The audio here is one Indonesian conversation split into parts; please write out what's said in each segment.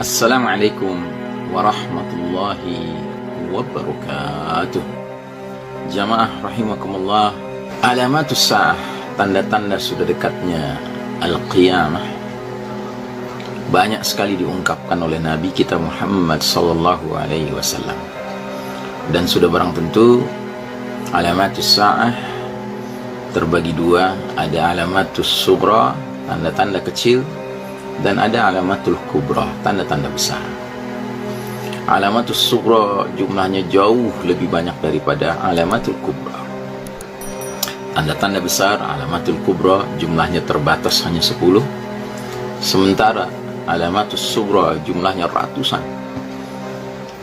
Assalamualaikum warahmatullahi wabarakatuh. Jamaah rahimakumullah. Alamatus sa'ah, tanda-tanda sudah dekatnya al-qiyamah, banyak sekali diungkapkan oleh Nabi kita Muhammad sallallahu alaihi wasallam. Dan sudah barang tentu alamatus sa'ah terbagi dua, ada alamatus sughra, tanda-tanda kecil, dan ada alamatul kubra, tanda-tanda besar. Alamatus sughra jumlahnya jauh lebih banyak daripada alamatul kubra. Tanda-tanda besar alamatul kubra jumlahnya terbatas hanya 10, sementara alamatus sughra jumlahnya ratusan.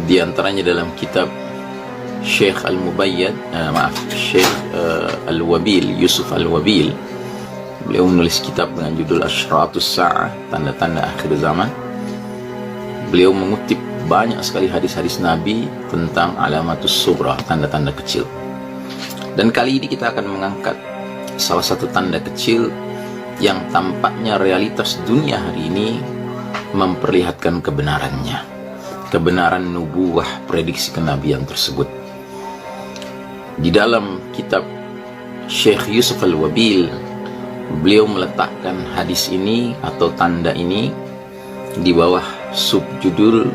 Di antaranya dalam kitab Syekh Syekh Al-Wabil, Yusuf Al-Wabil, beliau menulis kitab dengan judul Asyratus Sa'ah, tanda-tanda akhir zaman. Beliau mengutip banyak sekali hadis-hadis Nabi tentang alamatus sughra, tanda-tanda kecil. Dan kali ini kita akan mengangkat salah satu tanda kecil yang tampaknya realitas dunia hari ini memperlihatkan kebenarannya, kebenaran nubuwah prediksi kenabian tersebut. Di dalam kitab Syekh Yusuf Al-Wabil, beliau meletakkan hadis ini atau tanda ini di bawah subjudul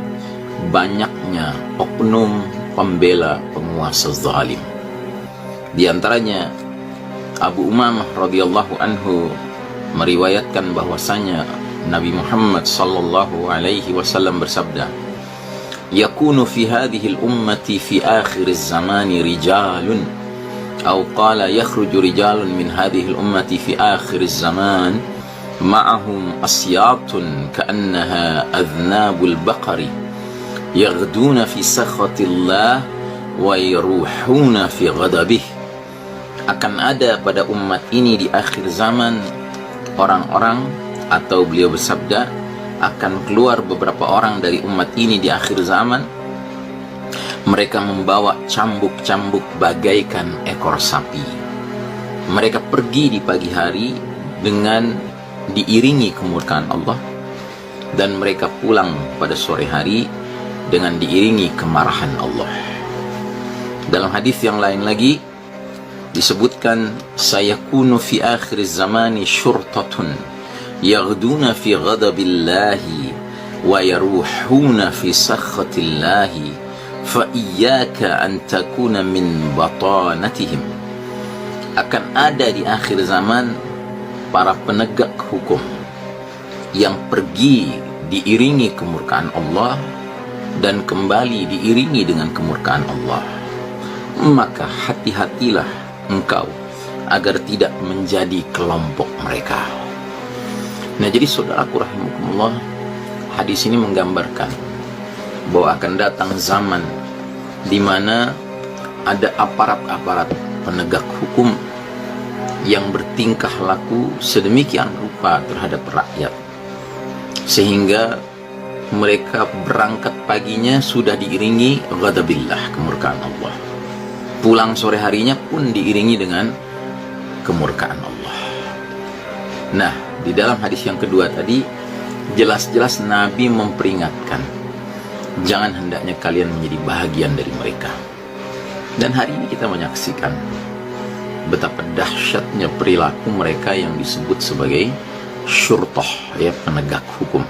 banyaknya oknum pembela penguasa zalim. Di antaranya Abu Umamah radhiyallahu anhu meriwayatkan bahwasanya Nabi Muhammad sallallahu alaihi wasallam bersabda, "Yakunu fi hadhihi al-ummati fi akhir az-zamani rijalun." Atau qala yakhruju rijalun min hadhihi al-ummati fi akhir az-zaman ma'ahum asyatun ka'annaha adhnabul baqari yaghduna fi sakhatillah wa yaruhuna fi ghadabih. Akan ada pada umat ini di akhir zaman orang-orang, atau beliau bersabda, akan keluar beberapa orang dari umat ini di akhir zaman, mereka membawa cambuk-cambuk bagaikan ekor sapi. Mereka pergi di pagi hari dengan diiringi kemurkaan Allah, dan mereka pulang pada sore hari dengan diiringi kemarahan Allah. Dalam hadis yang lain lagi disebutkan, sayakunu fi akhir zamani syurtatun yaghduna fi ghadabillahi wa yaruhuna fi sakhatillahi fa iyyaka an takuna min batanatihim. Akan ada di akhir zaman para penegak hukum yang pergi diiringi kemurkaan Allah dan kembali diiringi dengan kemurkaan Allah. Maka hati-hatilah engkau agar tidak menjadi kelompok mereka. Nah, jadi saudaraku rahimakumullah, hadis ini menggambarkan bahwa akan datang zaman di mana ada aparat-aparat penegak hukum yang bertingkah laku sedemikian rupa terhadap rakyat, sehingga mereka berangkat paginya sudah diiringi ghadabillah, kemurkaan Allah. Pulang sore harinya pun diiringi dengan kemurkaan Allah. Nah, di dalam hadis yang kedua tadi jelas-jelas Nabi memperingatkan, jangan hendaknya kalian menjadi bahagian dari mereka. Dan hari ini kita menyaksikan betapa dahsyatnya perilaku mereka yang disebut sebagai syurtah, ya, penegak hukum.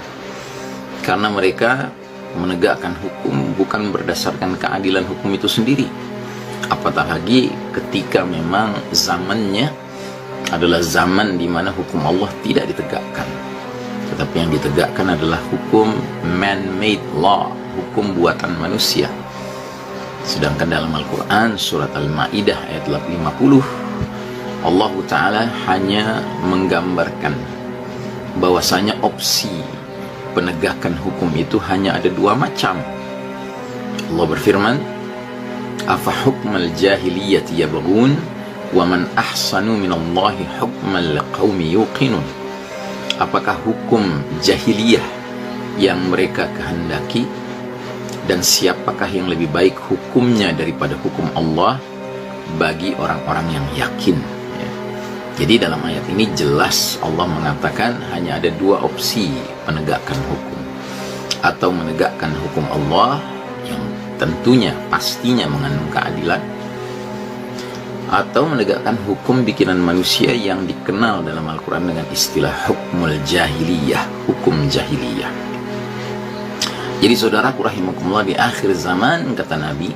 Karena mereka menegakkan hukum bukan berdasarkan keadilan hukum itu sendiri, apatah lagi ketika memang zamannya adalah zaman di mana hukum Allah tidak ditegakkan, tetapi yang ditegakkan adalah hukum man-made law, hukum buatan manusia. Sedangkan dalam Al-Quran surat Al-Ma'idah ayat 50, Allah Ta'ala hanya menggambarkan bahwasanya opsi penegakan hukum itu hanya ada dua macam. Allah berfirman, afa hukmal jahiliyati yabghun wa man ahsanu minallahi hukman liqaumi yuqinun. Apakah hukum jahiliyah yang mereka kehendaki, dan siapakah yang lebih baik hukumnya daripada hukum Allah bagi orang-orang yang yakin, ya. Jadi dalam ayat ini jelas Allah mengatakan hanya ada dua opsi penegakan hukum. atau menegakkan hukum Allah yang tentunya pastinya mengandung keadilan, atau menegakkan hukum bikinan manusia yang dikenal dalam Al-Quran dengan istilah hukmul jahiliyah, hukum jahiliyah. Jadi saudaraku rahimakumullah, di akhir zaman kata Nabi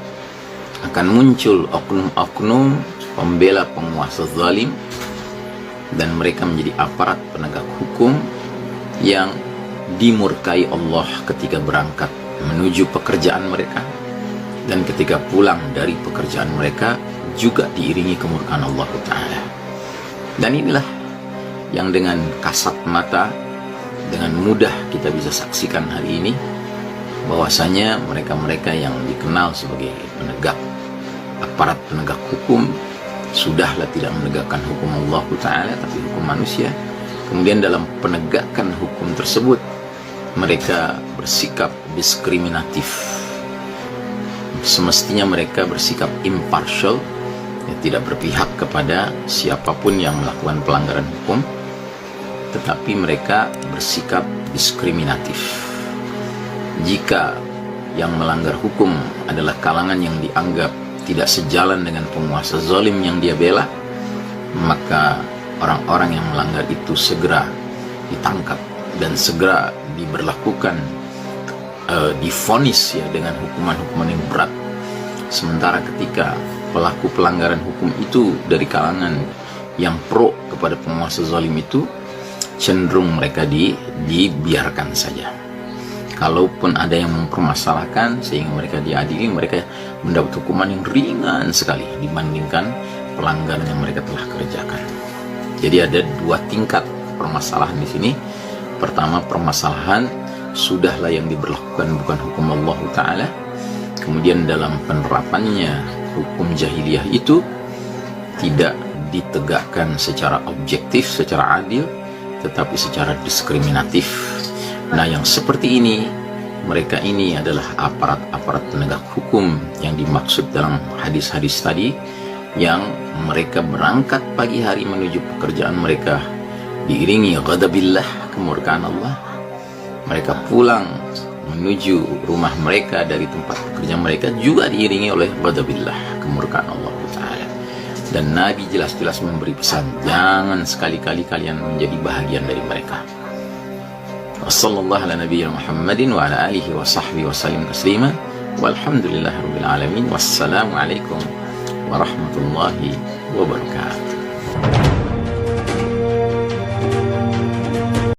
akan muncul oknum-oknum pembela penguasa zalim, dan mereka menjadi aparat penegak hukum yang dimurkai Allah ketika berangkat menuju pekerjaan mereka, dan ketika pulang dari pekerjaan mereka juga diiringi kemurkaan Allah Ta'ala. Dan inilah yang dengan kasat mata, dengan mudah kita bisa saksikan hari ini, bahwasanya mereka-mereka yang dikenal sebagai aparat penegak hukum sudahlah tidak menegakkan hukum Allah Ta'ala tapi hukum manusia. Kemudian dalam penegakan hukum tersebut mereka bersikap diskriminatif. Semestinya mereka bersikap impartial, ya, tidak berpihak kepada siapapun yang melakukan pelanggaran hukum, tetapi mereka bersikap diskriminatif. Jika yang melanggar hukum adalah kalangan yang dianggap tidak sejalan dengan penguasa zalim yang dia bela, maka orang-orang yang melanggar itu segera ditangkap dan segera diberlakukan, divonis ya dengan hukuman-hukuman yang berat. Sementara ketika pelaku pelanggaran hukum itu dari kalangan yang pro kepada penguasa zalim itu, cenderung mereka dibiarkan saja. Kalaupun ada yang mempermasalahkan sehingga mereka diadili, mereka mendapat hukuman yang ringan sekali dibandingkan pelanggaran yang mereka telah kerjakan. Jadi ada dua tingkat permasalahan di sini. Pertama, permasalahan sudahlah yang diberlakukan bukan hukum Allah Ta'ala. Kemudian dalam penerapannya hukum jahiliyah itu tidak ditegakkan secara objektif, secara adil, tetapi secara diskriminatif. Nah, yang seperti ini, mereka ini adalah aparat-aparat penegak hukum yang dimaksud dalam hadis-hadis tadi, yang mereka berangkat pagi hari menuju pekerjaan mereka diiringi ghadabillah, kemurkaan Allah. Mereka pulang menuju rumah mereka dari tempat pekerjaan mereka juga diiringi oleh ghadabillah, kemurkaan Allah Ta'ala. Dan Nabi jelas-jelas memberi pesan, jangan sekali-kali kalian menjadi bahagian dari mereka. Wassallallahu ala nabiyyina Muhammadin wa ala alihi wa sahbihi wa sallim taslima, walhamdulillahi rabbil alamin. Wassalamu alaikum warahmatullahi wabarakatuh.